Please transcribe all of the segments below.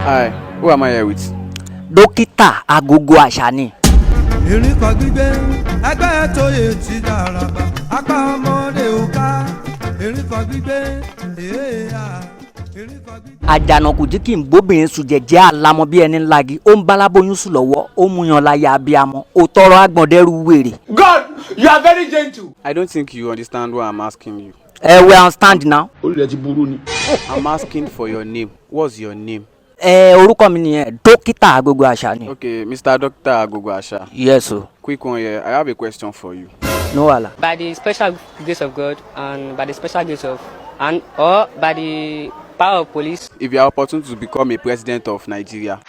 Hi, who am I here with? Dokita AgogoAsa ni. Erin kan gbígbé ẹgbẹ́ tó yẹ ti dàràbà apá ọmọdé ò ká erin kan gbígbé erin kan gbígbé. Àjànàkú jí kí n bóbìnrin sùn jẹ́jẹ́ àlámọ́ bí ẹni ńlági ó ń bálábóyún sùn lọ́wọ́ ó mú yan láyà abiyamọ ó tọrọ àgbọ̀ndẹ́rù wèrè. God, you are very gentle. I don't think you understand what I'm asking you. We understand now. I'm asking for your name. What's your name? Orúkọ mi nìyẹn Dokita AgogoAsa ni. Okay, Mr. Dokita AgogoAsa. Yes o. Quick one here. I have a question for you. No wahala. By the special grace of God and by the special grace of or by the power of police. If you are opportune to become a president of Nigeria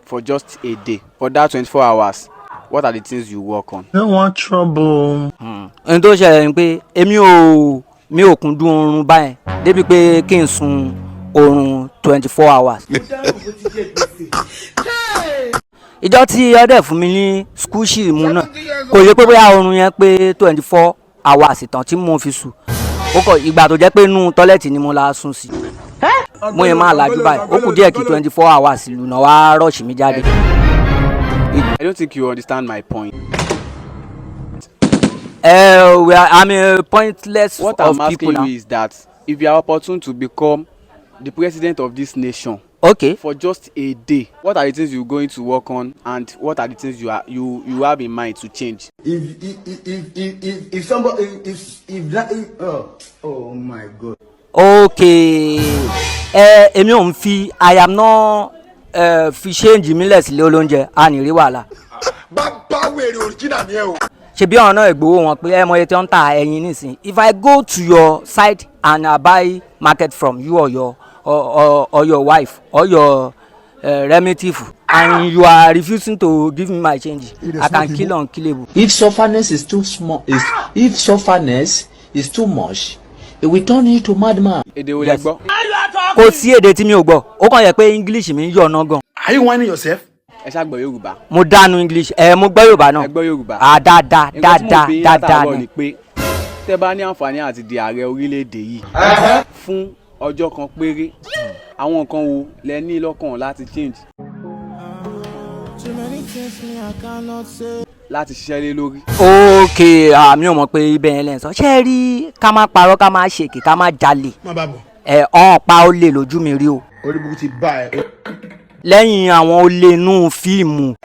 for just a day, for that 24 hours, what are the things you work on? I want trouble. Ohun tó ṣẹlẹ̀ ni pé mi ò kúndùn oorun báyẹn débi pé kí n sun oorun 24 hours. Ìjọ́ tí ọdẹ fún mi ní school ṣì mú náà kò yẹ pé bóyá oorun yẹn pé 24 hours tán tí mo fi sùn ó kọ ìgbà tó jẹ́ pé inú tọ́lẹ̀tì ni mo la sùn sí mo yẹn máa lajú báyìí ó kù díẹ̀ kí 24 hours lù náà wá rush mi jáde. I don't think you understand my point. I'm a pointless What of I'm people asking now. you is that if you are opportune to become the president of this nation Okay. for just a day, what are the things you're going to work on, and what are the things you have in mind to change? If somebody if that oh my God. Okay. Èmi ò ń fi I am not fi change mi lẹ̀ sílé olóúnjẹ a ní rí wàhálà. Bàbá wèrè original ni ẹ o. Ṣebí ọ̀nà náà ìgbowó wọn pé ẹ mọ iye tí wọ́n ń ta ẹyin nísìn. If I go to your side and I buy market from you or your wife or your relative and you are refusing to give me my change, I can kill unkillable. If sufferness is too small, if sufferness is too much, it will turn you to madman. Èdè wo lẹ gbọ́? Kò sí èdè tí mi ò gbọ́ ó kàn yẹ pé English mi ń yọ̀ ọ̀nà gan. Are you whining yourself? Ẹ ṣá gbọ́ Yorùbá. Mo dánu English mo gbọ́ Yorùbá náà. Ẹ gbọ́ Yorùbá. Dáadáa Nǹkan tí mo bí dáadáa látàárọ̀ ni. ni pé tẹ́ bá ní àǹfààní àti di ààrẹ orílẹ̀-èdè yìí fún ọjọ́ kan péré, àwọn nǹkan wo lẹ ní lọ́kàn láti change? Láti ṣiṣẹ́ lé lórí. Okay, mi ò mọ̀ pé ibẹ̀ yẹn lẹ́yìn sọ. Ṣé ẹ rí ká má parọ́ ká má ṣèké ká má jalè? Má bá bọ̀. Ọ̀n pa olè lójú mi rí o. Orí burúkú ti bá ẹ. Lẹ́yìn àwọn olè inú fíìmù.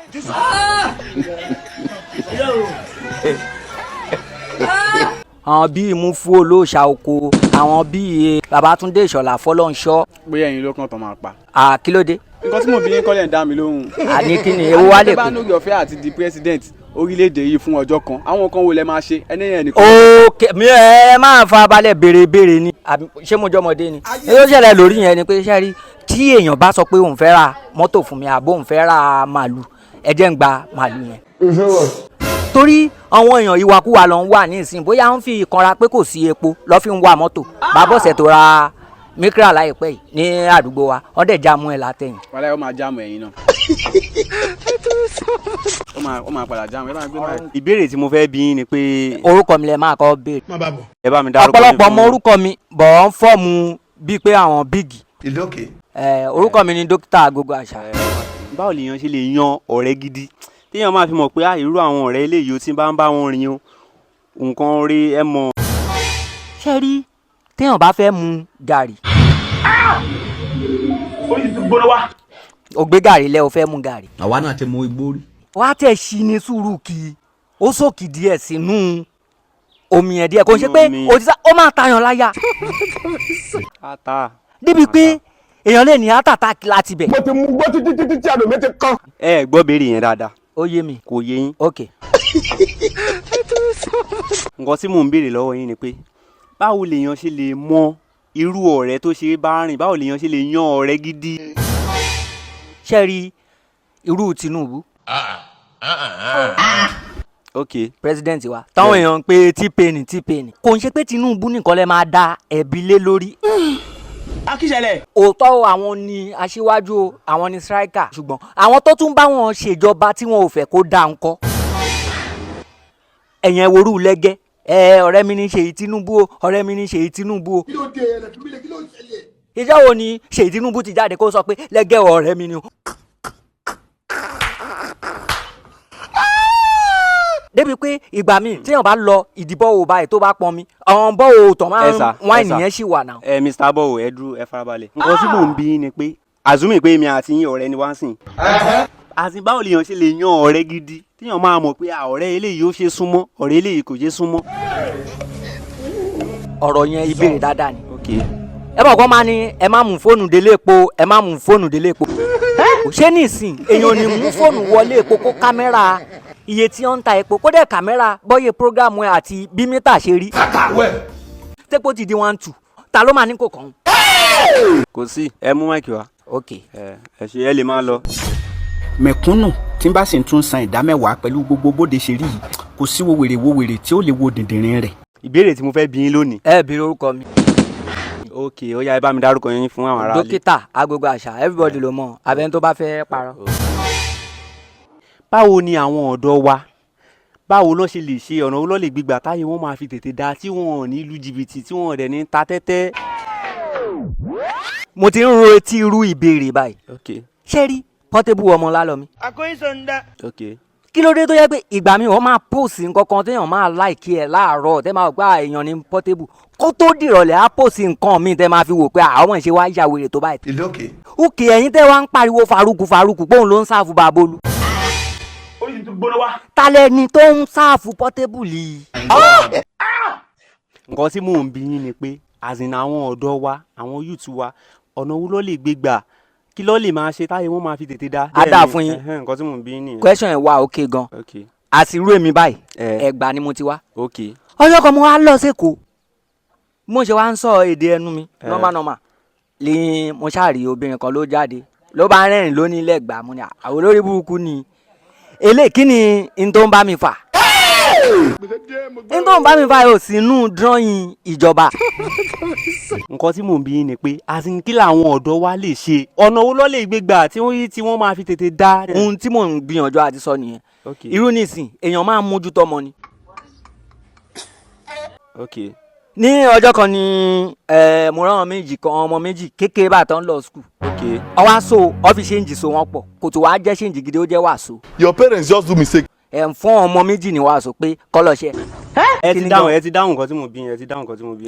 Àwọn bíi Mufu olóòṣà oko, àwọn bíi Babátúndé Ìṣọ̀lá Fọlọ́nṣọ́. Bóyá ẹ̀yin lọ́kàn tán máa pa. Kí ló dé? Nǹkan tí mo bí yín kọ́lẹ̀ ń dá mi lóhùn. Àní kí ni ewu wá lè Tẹ́ bá pè? lórí ọ̀fẹ́ àti di president orílẹ̀-èdè yìí fún ọjọ́ kan, àwọn nǹkan wo lẹ máa ṣe? Ẹni yẹn nìkan. Okay, mi ẹ máa fa balẹ̀ béèrè ni ṣé mo jọmọdé ni. Èyí ó ṣẹlẹ̀ lórí yẹn ni pé ṣe rí tí èèyàn bá sọ pé òun fẹ́ ra mọ́tò fún mi àbó òun fẹ́ ra màálù ẹ jẹ́ ń gba màálù yẹn. Torí àwọn èèyàn ìwàkuwà ló ń wà ní ìsìn bóyá ń fi ìkanra pé kò sí epo lọ́ fi ń wa mọ́tò bàbọ̀sẹ̀ tó ra mikra láìpẹ́ yìí ní àdúgbò wa wọ́n dẹ̀ já mú ẹ látẹ̀yìn. Wàlẹ́ ó máa jáàmù ẹ̀yin náà. Ó máa padà jáàmù ẹ bá gbé báyìí. Ìbéèrè tí mo fẹ́ bí yín ni pé Orúkọ mi lẹ máa kọ́ béèrè. Má bá bọ̀. ẹ bá mi dárúkọ yín Ọ̀pọ̀lọpọ̀ fún- mọ orúkọ mi bọ̀ ń fọ́ọ̀mù bíi pé àwọn bíìgì. Is it okay? Orúkọ mi ni Dokita AgogoAsa. Báwo lèèyàn ṣe lè yan ọ̀rẹ́ gidi téèyàn máa fi mọ̀ pé irú àwọn ọ̀rẹ́ eléyìí ó ti bá ń bá wọn rìn o nǹkan rí ẹ mọ̀. Ṣé rí téèyàn bá fẹ́ mu gàrí Ó yìí ti gbóná wá. ó gbé gàrí lẹ́ o fẹ́ mu gàrí. Àwa náà ti mú igbó rí. Wá tẹ̀ sí ní sùúrù kí ó sòkì díẹ̀ sínú omi ẹ̀ díẹ̀ kò ń ṣe pé Omi. òtítà ó máa tayàn láyà ata débi pé èèyàn lè ní àtàtàkì láti bẹ̀. Mo ti mú gbọ́ títí tí àdó mi ti kán. ẹ gbọ́ béèrè yẹn dáadáa Ó yé mi. kò yé yín. Ok. Nǹkan tí mò ń béèrè lọ́wọ́ yín ni pé báwo lèèyàn ṣe lè mọ irú ọ̀rẹ́ tó ṣe é bá rìn, báwo lèèyàn ṣe lè yan ọ̀rẹ́ gidi. Ṣé rí irú Tinubu ok president wa táwọn èèyàn ń pe T-Pain kò ń ṣe pé Tinubu nìkan lè máa da ẹ̀bi lé lórí. Akíṣẹlẹ̀. Òótọ́ àwọn ni aṣíwájú o, àwọn ni striker ṣùgbọ́n àwọn tó tún bá wọn ṣèjọba tí wọn ò fẹ́ kó dá ńkọ́. Ẹ̀yẹn worú lẹ́gẹ́ ọ̀rẹ́ mi ní Ṣèyí Tinubu o ọ̀rẹ́ mi ní Ṣèyí Tinubu o. Kí ló dé ẹ lẹ́tùmílẹ̀ kí ló ń ṣẹlẹ̀? ìjọ wo ni Ṣèyí Tinubu ti jáde kó sọ pé lẹ́gẹ̀ ọ̀rẹ́ mi ni o. débi pé ìgbà míì téèyàn bá lọ ìdìbò òwò báyìí tó bá pọn mi àwọn bọ́ọ̀ tó máa ń wáìnì yẹn ṣì wà náà. Mr. Bọ́ọ̀ ẹ dúró ẹ farabalẹ̀. nǹkan tí mò ń bí ni pé àzúmì pé mi àti yín ọ̀rẹ́ ni wá ń sìn. àti báwo lèèyàn ṣe lè yan ọ̀rẹ́ gidi téèyàn máa mọ̀ pé ọ̀rẹ́ eléyìí ó ṣe súnmọ́ ọ̀rẹ́ eléyìí kò ṣe súnmọ́. ọ̀rọ̀ yẹn ìbéèrè dáadáa ni. ẹ bọ̀ kọ́ máa ní ẹ má mú fóònù délé epo ẹ má mú fóònù délé epo. ṣé nísìn èèyàn ní mú fóònù wọlé epo kó kámẹ́rà iye tí wọ́n ń ta epo kó dẹ̀ kámẹ́rà bọ́yé prógrámù ẹ̀ àti bí mítà ṣe rí. tẹ́pọ̀ ti di 1-2 ta ló máa ní kò kàn. kò sí ẹ mú máìkì wá. ok ẹ ṣe ẹ lè máa lọ. mẹ̀kúnnù tí n bá sì tún san ìdámẹ́wàá pẹ̀lú gbogbo bóde ṣe rí yìí kò sí wo wèrè tí ó lè wo dìndìnrín rẹ̀. ìbéèrè tí mo fẹ́ bi yín lónìí. ẹ bí orúkọ mi. ok ó yá ẹ bá mi dárúkọ yín fún àwọn aráàlú. Dokita AgogoAsa everybody ló mọ̀ abẹ́ni tó bá fẹ́ parọ́. báwo ni àwọn ọ̀dọ́ wa báwo ló ṣe lè ṣe ọ̀nà wo ló lè gbígbà táyé wọn máa fi tètè da tí wọn ò ní lu jìbìtì tí wọn ò dẹ̀ ní ta tẹ́tẹ́. mo ti ń ro etí irú ìbéèrè báyìí. ok ṣé rí Portable ọmọ lálọ́mi. ok kí ló dé tó yẹ pé ìgbà mi wọ́n máa post nǹkan kan téèyàn máa like ẹ̀ láàárọ̀ tẹ́ máa gbá èèyàn ní Portable kó tó dìrọ̀lẹ́ á post nǹkan míì tẹ́ máa fi wò pé àwọn ìṣe wá ya wèrè tó báyìí. òkè ẹ̀yin tẹ́ wá ń pariwo Faruku póun ló ń sáàfù Babolu. talẹ̀ ni tó ń sáàfù Portable yìí. nǹkan tí mò ń bi yín ni pé àzìnà àwọn ọ̀dọ́ wa àwọn youth wa ọ̀nà wo ló lè gbé gbà kí ló lè máa ṣe táyé wọn máa fi tètè dá. á dà fún yín nǹkan tí mò ń bí nìyẹn. question ẹ̀ wá òkè gan. àsìrú èmi báyìí Ẹ̀gbá ni mo ti wá. ok ọjọ́ kan mo wá lọ sẹ́kọ̀ọ́ mo ṣe wá ń sọ èdè ẹnu mi normal ni mo ṣàrí obìnrin kan ló jáde ló bá rẹ́rìn lóní lẹ́gbàá mo ní àwọn olórí burúkú ni eléyìí kí ni n tó ń bá mi fà n tó ń bá mi fà yóò sínú drawing ìjọba. nǹkan tí mò ń bí yín ni pé kí làwọn ọ̀dọ́ wa lè ṣe ọ̀nà wo ló lè gbé gbà tí wọ́n máa fi tètè dá. ohun tí mò ń gbìyànjú àti sọ nìyẹn irú nísìn èèyàn máa ń mójútó ọmọ ni. ní ọjọ́ kan ni mo rán ọmọ méjì kékeré bá tán lọ skul. ọwọ́ so ọ́fíìsì ṣéǹjì so wọ́n pọ̀ kò tó wàá jẹ́ ṣéǹjì gidi ó jẹ́ wàásù. Your parents just do mistake. fún ọmọ méjì ní wàásù pé kọ́lọ́ṣẹ́. ẹ ti dáhùn nǹkan tí mo bí ẹ ti dáhùn nǹkan tí mo bí.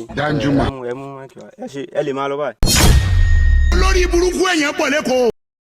ẹ mú ẹ lè máa lọ báyìí. olórí burúkú èèyàn pọ̀ lẹ́kọ̀ọ́.